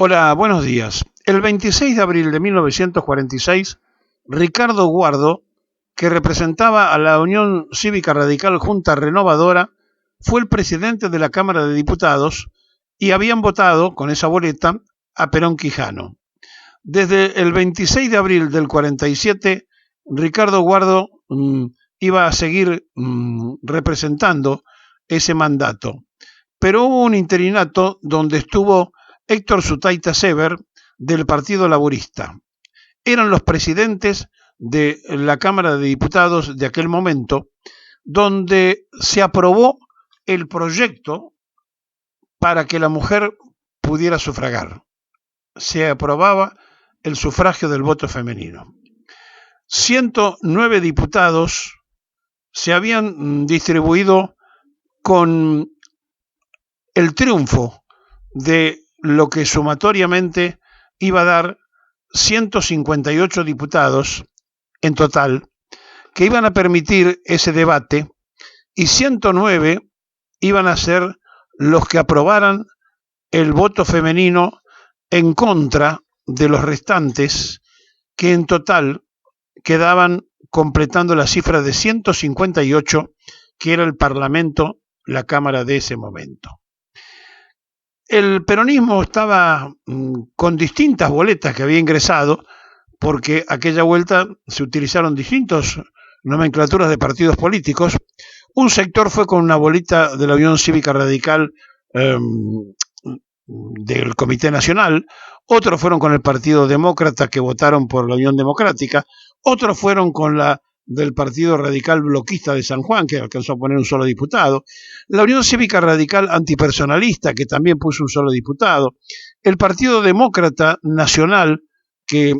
Hola, buenos días. El 26 de abril de 1946, Ricardo Guardo, que representaba a la Unión Cívica Radical Junta Renovadora, fue el presidente de la Cámara de Diputados y habían votado con esa boleta a Perón Quijano. Desde el 26 de abril del 47, Ricardo Guardo iba a seguir representando ese mandato. Pero hubo un interinato donde estuvo Héctor Sutaita Sever del Partido Laborista. Eran los presidentes de la Cámara de Diputados de aquel momento, donde se aprobó el proyecto para que la mujer pudiera sufragar. Se aprobaba el sufragio del voto femenino. 109 diputados se habían distribuido con el triunfo de lo que sumatoriamente iba a dar 158 diputados en total, que iban a permitir ese debate, y 109 iban a ser los que aprobaran el voto femenino en contra de los restantes, que en total quedaban completando la cifra de 158, que era el Parlamento, la Cámara de ese momento. El peronismo estaba con distintas boletas que había ingresado, porque aquella vuelta se utilizaron distintas nomenclaturas de partidos políticos. Un sector fue con una boleta de la Unión Cívica Radical del Comité Nacional, otros fueron con el Partido Demócrata, que votaron por la Unión Democrática, otros fueron con la del Partido Radical Bloquista de San Juan, que alcanzó a poner un solo diputado, la Unión Cívica Radical Antipersonalista, que también puso un solo diputado, el Partido Demócrata Nacional, que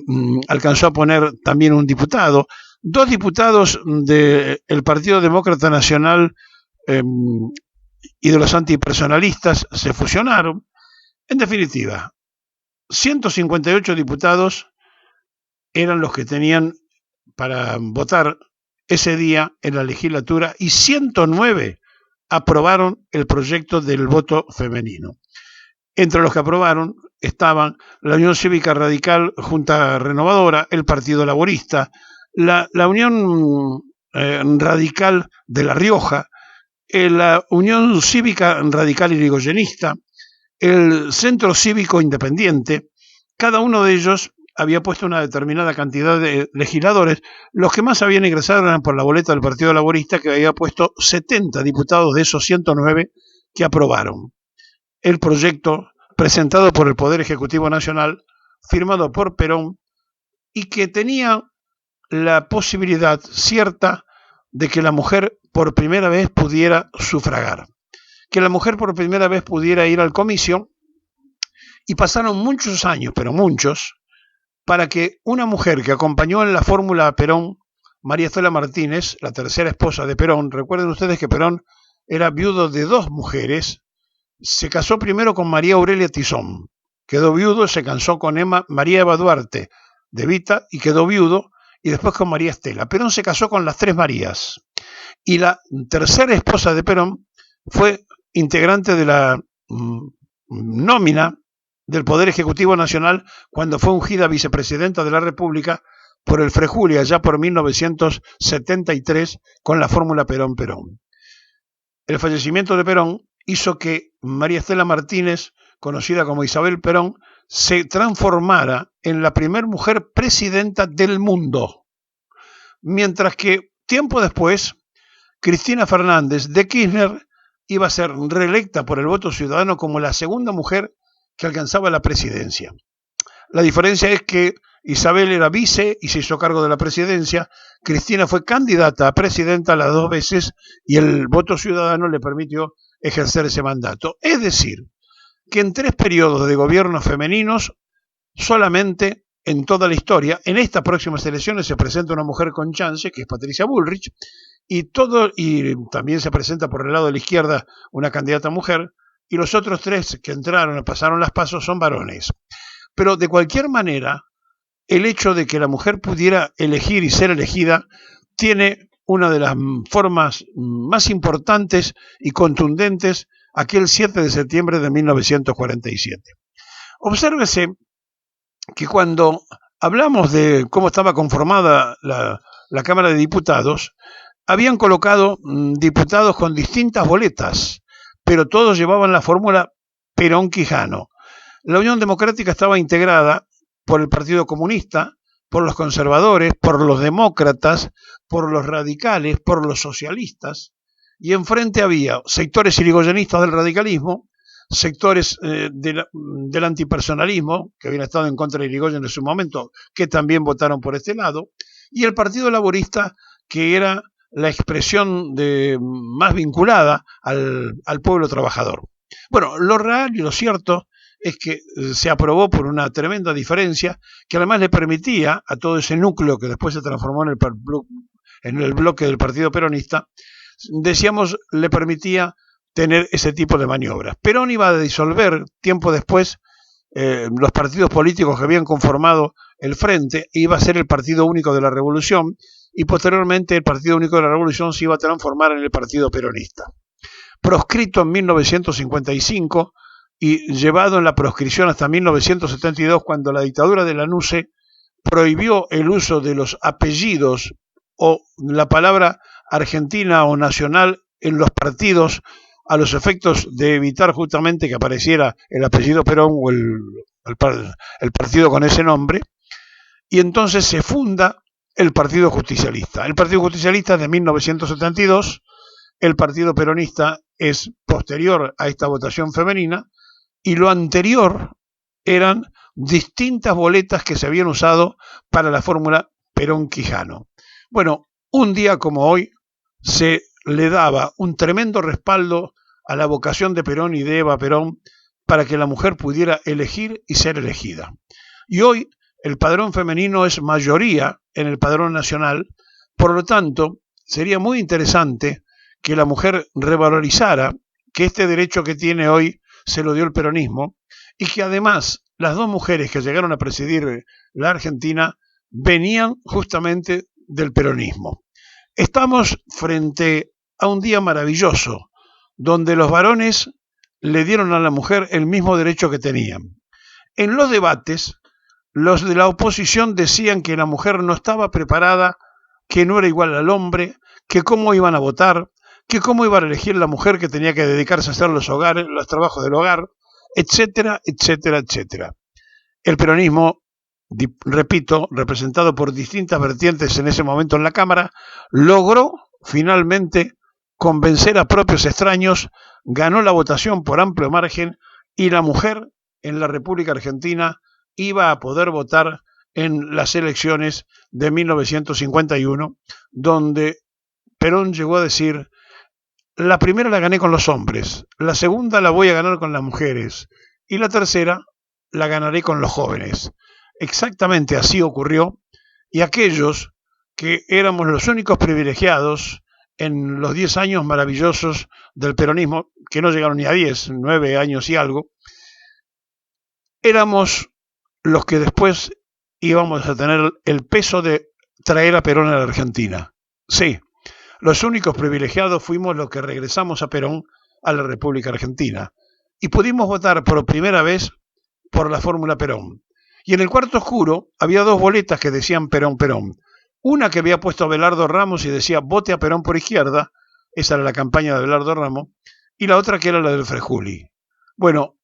alcanzó a poner también un diputado, dos diputados del Partido Demócrata Nacional y de los antipersonalistas se fusionaron. En definitiva, 158 diputados eran los que tenían para votar ese día en la legislatura, y 109 aprobaron el proyecto del voto femenino. Entre los que aprobaron estaban la Unión Cívica Radical Junta Renovadora, el Partido Laborista, la Unión Radical de La Rioja, la Unión Cívica Radical Irigoyenista, el Centro Cívico Independiente. Cada uno de ellos había puesto una determinada cantidad de legisladores. Los que más habían ingresado eran por la boleta del Partido Laborista, que había puesto 70 diputados de esos 109 que aprobaron el proyecto presentado por el Poder Ejecutivo Nacional, firmado por Perón, y que tenía la posibilidad cierta de que la mujer por primera vez pudiera sufragar, que la mujer por primera vez pudiera ir al comicio. Y pasaron muchos años, pero muchos, para que una mujer que acompañó en la fórmula a Perón, María Estela Martínez, la tercera esposa de Perón, recuerden ustedes que Perón era viudo de dos mujeres, se casó primero con María Aurelia Tizón, quedó viudo, se casó con María Eva Duarte de Vita y quedó viudo, y después con María Estela. Perón se casó con las tres Marías, y la tercera esposa de Perón fue integrante de la nómina del Poder Ejecutivo Nacional cuando fue ungida vicepresidenta de la República por el Frejuli, allá por 1973, con la fórmula Perón-Perón. El fallecimiento de Perón hizo que María Estela Martínez, conocida como Isabel Perón, se transformara en la primera mujer presidenta del mundo. Mientras que, tiempo después, Cristina Fernández de Kirchner iba a ser reelecta por el voto ciudadano como la segunda mujer que alcanzaba la presidencia. La diferencia es que Isabel era vice y se hizo cargo de la presidencia. Cristina fue candidata a presidenta las dos veces y el voto ciudadano le permitió ejercer ese mandato. Es decir, que en 3 periodos de gobiernos femeninos, solamente en toda la historia, en estas próximas elecciones se presenta una mujer con chance, que es Patricia Bullrich, y también se presenta por el lado de la izquierda una candidata mujer, y los otros 3 que entraron y pasaron las pasos son varones. Pero de cualquier manera, el hecho de que la mujer pudiera elegir y ser elegida tiene una de las formas más importantes y contundentes aquel 7 de septiembre de 1947. Obsérvese que cuando hablamos de cómo estaba conformada la Cámara de Diputados, habían colocado diputados con distintas boletas, pero todos llevaban la fórmula Perón-Quijano. La Unión Democrática estaba integrada por el Partido Comunista, por los conservadores, por los demócratas, por los radicales, por los socialistas, y enfrente había sectores irigoyenistas del radicalismo, sectores del antipersonalismo, que habían estado en contra de Irigoyen en su momento, que también votaron por este lado, y el Partido Laborista, que era la expresión más vinculada al pueblo trabajador. Bueno, lo real y lo cierto es que se aprobó por una tremenda diferencia, que además le permitía a todo ese núcleo que después se transformó en el bloque del Partido Peronista, decíamos, le permitía tener ese tipo de maniobras. Perón iba a disolver tiempo después los partidos políticos que habían conformado el Frente, iba a ser el Partido Único de la Revolución, y posteriormente el Partido Único de la Revolución se iba a transformar en el Partido Peronista. Proscrito en 1955 y llevado en la proscripción hasta 1972, cuando la dictadura de Lanusse prohibió el uso de los apellidos o la palabra argentina o nacional en los partidos, a los efectos de evitar justamente que apareciera el apellido Perón o el partido con ese nombre, y entonces se funda el Partido Justicialista. El Partido Justicialista es de 1972, el Partido Peronista es posterior a esta votación femenina, y lo anterior eran distintas boletas que se habían usado para la fórmula Perón-Quijano. Bueno, un día como hoy se le daba un tremendo respaldo a la vocación de Perón y de Eva Perón para que la mujer pudiera elegir y ser elegida. Y hoy el padrón femenino es mayoría en el padrón nacional, por lo tanto, sería muy interesante que la mujer revalorizara que este derecho que tiene hoy se lo dio el peronismo, y que además las dos mujeres que llegaron a presidir la Argentina venían justamente del peronismo. Estamos frente a un día maravilloso, donde los varones le dieron a la mujer el mismo derecho que tenían. En los debates, los de la oposición decían que la mujer no estaba preparada, que no era igual al hombre, que cómo iban a votar, que cómo iba a elegir la mujer que tenía que dedicarse a hacer los trabajos del hogar, etcétera, etcétera, etcétera. El peronismo, repito, representado por distintas vertientes en ese momento en la Cámara, logró finalmente convencer a propios extraños, ganó la votación por amplio margen, y la mujer en la República Argentina iba a poder votar en las elecciones de 1951, donde Perón llegó a decir: la primera la gané con los hombres, la segunda la voy a ganar con las mujeres, y la tercera la ganaré con los jóvenes. Exactamente así ocurrió, y aquellos que éramos los únicos privilegiados en los 10 años maravillosos del peronismo, que no llegaron ni a 10, 9 años y algo, éramos los que después íbamos a tener el peso de traer a Perón a la Argentina. Sí, los únicos privilegiados fuimos los que regresamos a Perón a la República Argentina, y pudimos votar por primera vez por la fórmula Perón. Y en el cuarto oscuro había dos boletas que decían Perón, Perón. Una que había puesto Abelardo Ramos y decía vote a Perón por izquierda, esa era la campaña de Abelardo Ramos, y la otra que era la del Frejuli. Bueno,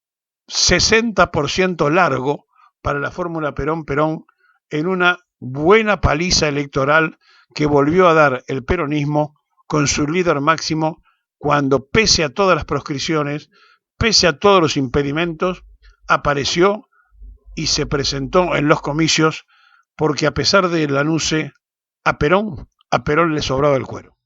60% largo para la fórmula Perón-Perón, en una buena paliza electoral que volvió a dar el peronismo con su líder máximo, cuando, pese a todas las proscripciones, pese a todos los impedimentos, apareció y se presentó en los comicios, porque a pesar de Lanusse, a Perón le sobraba el cuero.